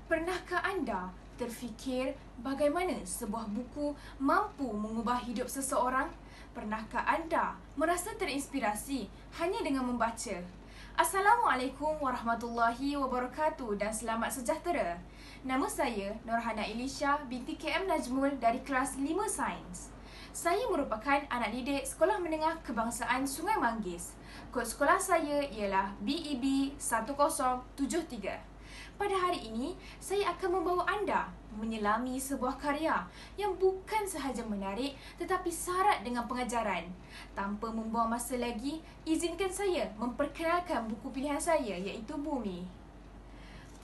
Pernahkah anda terfikir bagaimana sebuah buku mampu mengubah hidup seseorang? Pernahkah anda merasa terinspirasi hanya dengan membaca? Assalamualaikum warahmatullahi wabarakatuh dan selamat sejahtera. Nama saya Norhana Elisha binti KM Najmul dari kelas 5 Sains. Saya merupakan anak didik Sekolah Menengah Kebangsaan Sungai Manggis. Kod sekolah saya ialah BEB 1073. Pada hari ini, saya akan membawa anda menyelami sebuah karya yang bukan sahaja menarik tetapi syarat dengan pengajaran. Tanpa membuang masa lagi, izinkan saya memperkenalkan buku pilihan saya iaitu Bumi.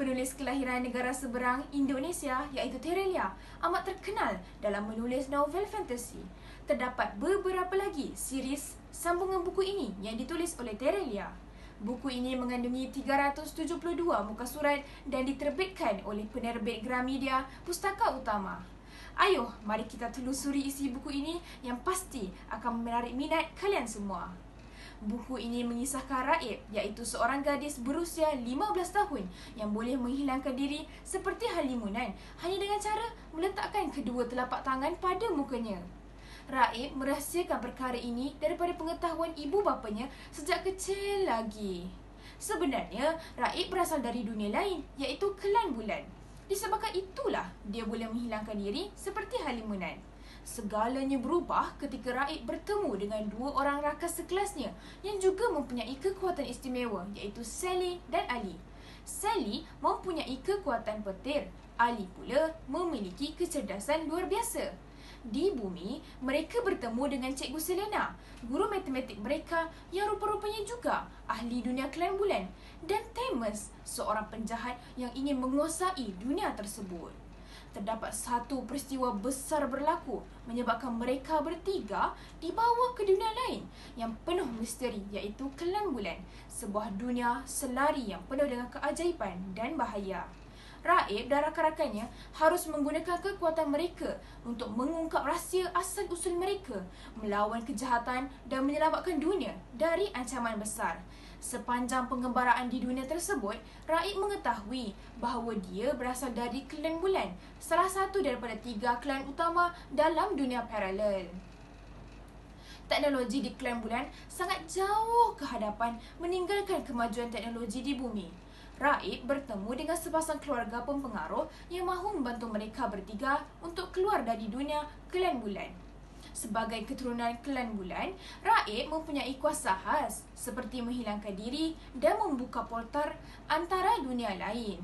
Penulis kelahiran negara seberang Indonesia iaitu Terelia amat terkenal dalam menulis novel fantasi. Terdapat beberapa lagi series sambungan buku ini yang ditulis oleh Terelia. Buku ini mengandungi 372 muka surat dan diterbitkan oleh penerbit Gramedia Pustaka Utama. Ayuh, mari kita telusuri isi buku ini yang pasti akan menarik minat kalian semua. Buku ini mengisahkan Raib, iaitu seorang gadis berusia 15 tahun yang boleh menghilangkan diri seperti halimunan hanya dengan cara meletakkan kedua telapak tangan pada mukanya. Raib merahsiakan perkara ini daripada pengetahuan ibu bapanya sejak kecil lagi. Sebenarnya, Raib berasal dari dunia lain, iaitu kelan bulan. Disebabkan itulah dia boleh menghilangkan diri seperti halimunan. Segalanya berubah ketika Raib bertemu dengan dua orang rakas sekelasnya yang juga mempunyai kekuatan istimewa, iaitu Sally dan Ali. Sally mempunyai kekuatan petir, Ali pula memiliki kecerdasan luar biasa. Di Bumi, mereka bertemu dengan Cikgu Selena, guru matematik mereka yang rupa-rupanya juga ahli dunia kelan bulan, dan Thames, seorang penjahat yang ingin menguasai dunia tersebut. Terdapat satu peristiwa besar berlaku menyebabkan mereka bertiga dibawa ke dunia lain yang penuh misteri, iaitu kelan bulan, sebuah dunia selari yang penuh dengan keajaiban dan bahaya. Raib dan rakan-rakannya harus menggunakan kekuatan mereka untuk mengungkap rahsia asal-usul mereka, melawan kejahatan dan menyelamatkan dunia dari ancaman besar. Sepanjang penggembaraan di dunia tersebut, Raib mengetahui bahawa dia berasal dari klan bulan, salah satu daripada 3 klan utama dalam dunia paralel. Teknologi di klan bulan sangat jauh ke hadapan meninggalkan kemajuan teknologi di bumi. Raib bertemu dengan sepasang keluarga pempengaruh yang mahu membantu mereka bertiga untuk keluar dari dunia klan bulan. Sebagai keturunan klan bulan, Raib mempunyai kuasa khas seperti menghilangkan diri dan membuka portal antara dunia lain.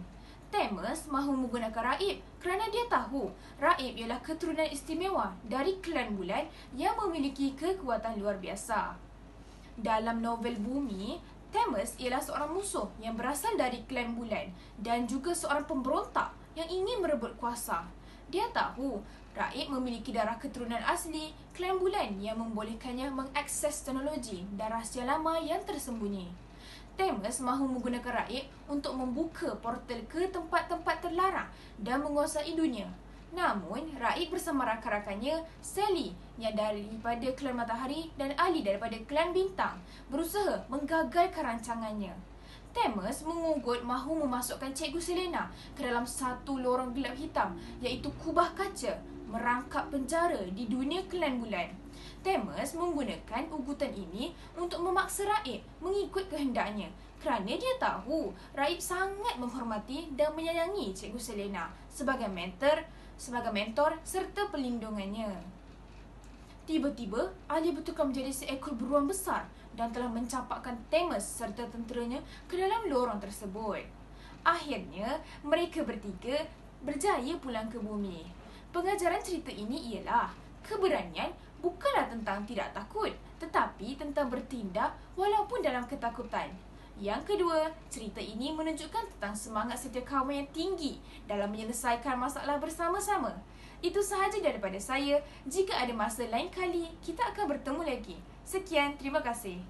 Thames mahu menggunakan Raib kerana dia tahu Raib ialah keturunan istimewa dari klan bulan yang memiliki kekuatan luar biasa. Dalam novel Bumi, Thames ialah seorang musuh yang berasal dari klan bulan dan juga seorang pemberontak yang ingin merebut kuasa. Dia tahu Raib memiliki darah keturunan asli klan bulan yang membolehkannya mengakses teknologi dan rahsia lama yang tersembunyi. Thames mahu menggunakan Raib untuk membuka portal ke tempat-tempat terlarang dan menguasai dunia. Namun, Raib bersama rakan-rakannya, Sally yang daripada klan Matahari dan Ali daripada klan Bintang, berusaha menggagalkan rancangannya. Thames mengugut mahu memasukkan Cikgu Selena ke dalam satu lorong gelap hitam, iaitu kubah kaca, merangkap penjara di dunia klan bulan. Thames menggunakan ugutan ini untuk memaksa Raib mengikut kehendaknya kerana dia tahu Raib sangat menghormati dan menyayangi Cikgu Selena sebagai mentor serta pelindungannya. Tiba-tiba, Ali bertukar menjadi seekor beruang besar dan telah mencampakkan Thames serta tenteranya ke dalam lorong tersebut. Akhirnya, mereka bertiga berjaya pulang ke bumi. Pengajaran cerita ini ialah keberanian bukanlah tentang tidak takut, tetapi tentang bertindak walaupun dalam ketakutan. Yang kedua, cerita ini menunjukkan tentang semangat setiakawan yang tinggi dalam menyelesaikan masalah bersama-sama. Itu sahaja daripada saya. Jika ada masa lain kali, kita akan bertemu lagi. Sekian, terima kasih.